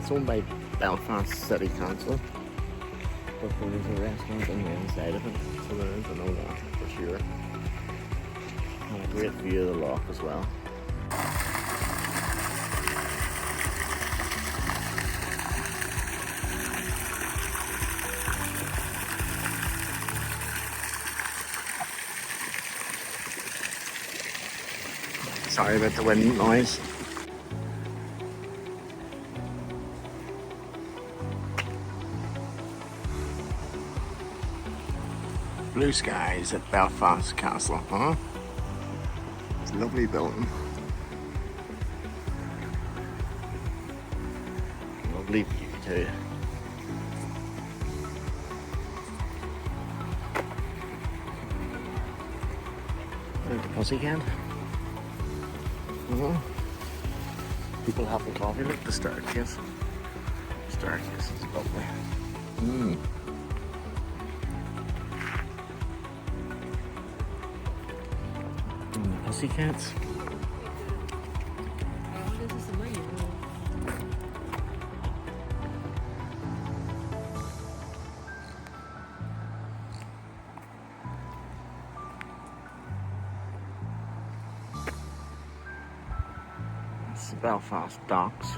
It's owned by Belfast City Council, but there is a restaurant on the inside of it, so there is, I know that for sure. And a great view of the lough as well. Sorry about the wind noise. Blue skies at Belfast Castle, huh? It's a lovely building. Lovely view too. There's the pussycat. People having coffee. Look at the staircase. The staircase is lovely. And the pussycats. It's the Belfast docks.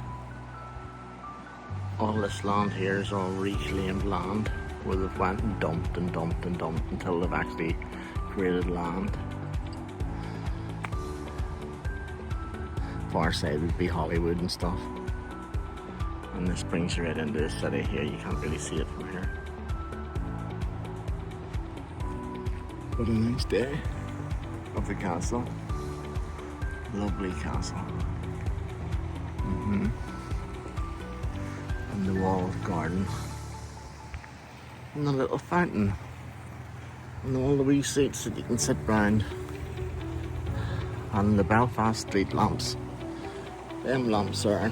All this land here is all reclaimed land where they've went and dumped and dumped and dumped until they've actually created land. Far side would be Hollywood and stuff. And this brings you right into the city here. You can't really see it from here. But a nice day of the castle. Lovely castle. And the walled garden. And the little fountain. And all the wee seats that you can sit round. And the Belfast street lamps. Them lamps are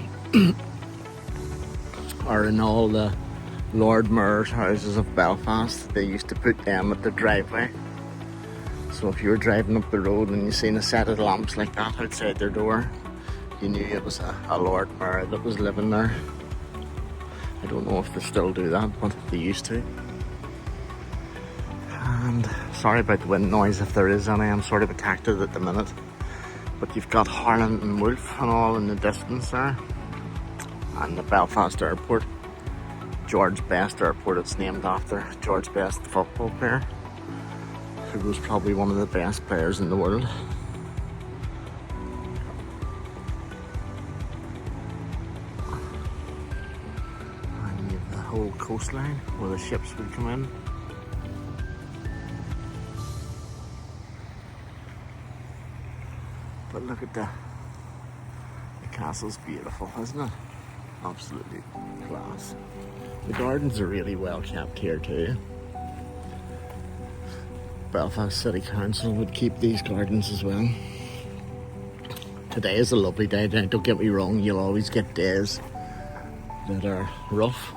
in all the Lord Mayor's houses of Belfast. They used to put them at the driveway. So if you were driving up the road and you seen a set of lamps like that outside their door, you knew it was a Lord Mayor that was living there. I don't know if they still do that, but they used to. And sorry about the wind noise if there is any. I'm sort of attacked at the minute. But you've got Harland and Wolff and all in the distance there. And the Belfast Airport. George Best Airport. It's named after George Best, the football player, who was probably one of the best players in the world. And you have the whole coastline where the ships would come in. But look at the castle's beautiful, isn't it? Absolutely class. The gardens are really well kept here too. Belfast City Council would keep these gardens as well. Today is a lovely day. Don't get me wrong, you'll always get days that are rough.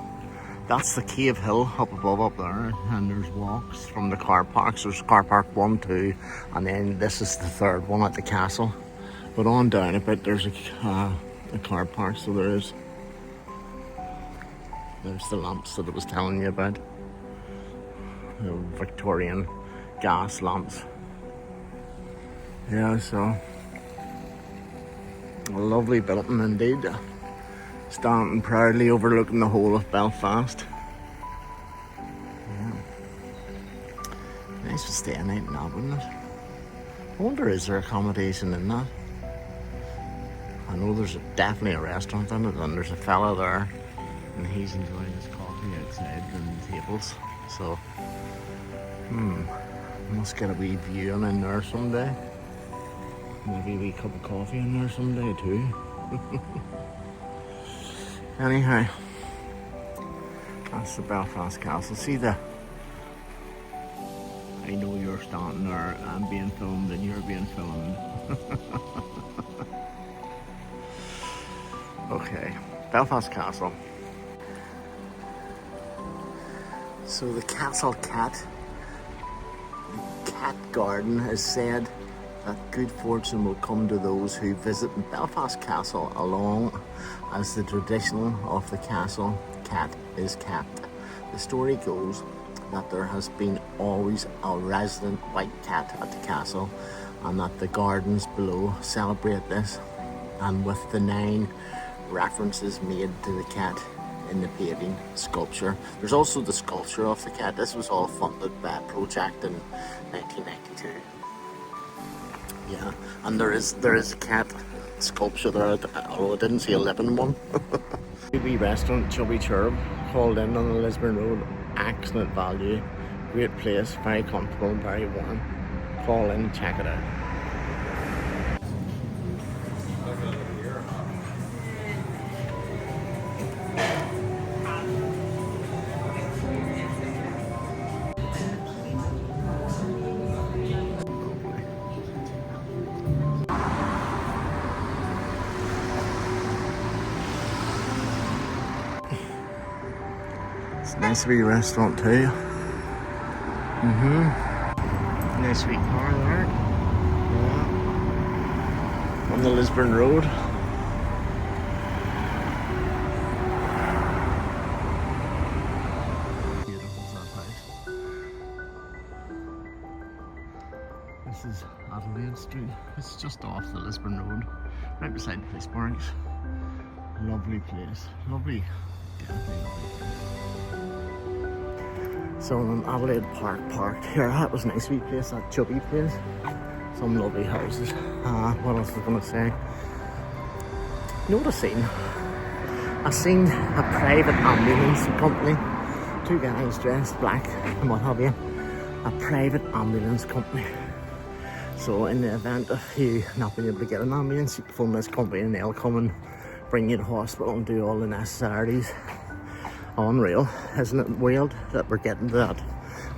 That's the Cave Hill up above up there, and there's walks from the car parks. There's car park 1, 2, and then this is the third one at the castle. But on down a bit there's a car park, so there's the lamps that I was telling you about. The Victorian gas lamps. Yeah, so a lovely building indeed. Standing proudly overlooking the whole of Belfast. Yeah. Nice to stay a night in that, wouldn't it? I wonder, is there accommodation in that? I know there's definitely a restaurant in it, and there's a fella there, and he's enjoying his coffee outside on the tables. So, must get a wee view in there someday. Maybe a wee cup of coffee in there someday too. Anyhow, that's the Belfast Castle. See I know you're standing there, I'm being filmed and you're being filmed. Okay, Belfast Castle. So the Castle Cat garden is said that good fortune will come to those who visit Belfast Castle, along as the tradition of the castle cat is kept. The story goes that there has been always a resident white cat at the castle, and that the gardens below celebrate this, and with the 9 references made to the cat in the painting sculpture. There's also the sculpture of the cat. This was all funded by a project in 1992. Yeah, and there is a cat sculpture there, although I didn't see a living one. Wee restaurant, Chubby Cherub, called in on the Lisburn Road. Excellent value, great place, very comfortable, very warm. Call in and check it out. It's a nice wee restaurant too. Nice wee car there. Yeah. On the Lisburn Road. Beautiful that place. This is Adelaide Street. It's just off the Lisburn Road, right beside Police Barracks. Lovely place. Lovely. Definitely lovely place. So in Adelaide Park here, that was a nice wee place, that chubby place. Some lovely houses. What else was I going to say? You know what I seen a private ambulance company. 2 guys dressed black and what have you. A private ambulance company. So in the event of you not being able to get an ambulance, you can phone this company and they'll come and bring you to hospital and do all the necessaries. Unreal, isn't it weird that we're getting to that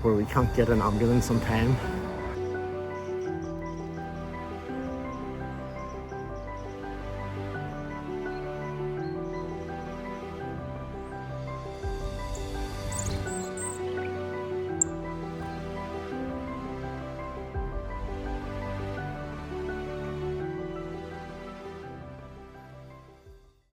where we can't get an ambulance on time?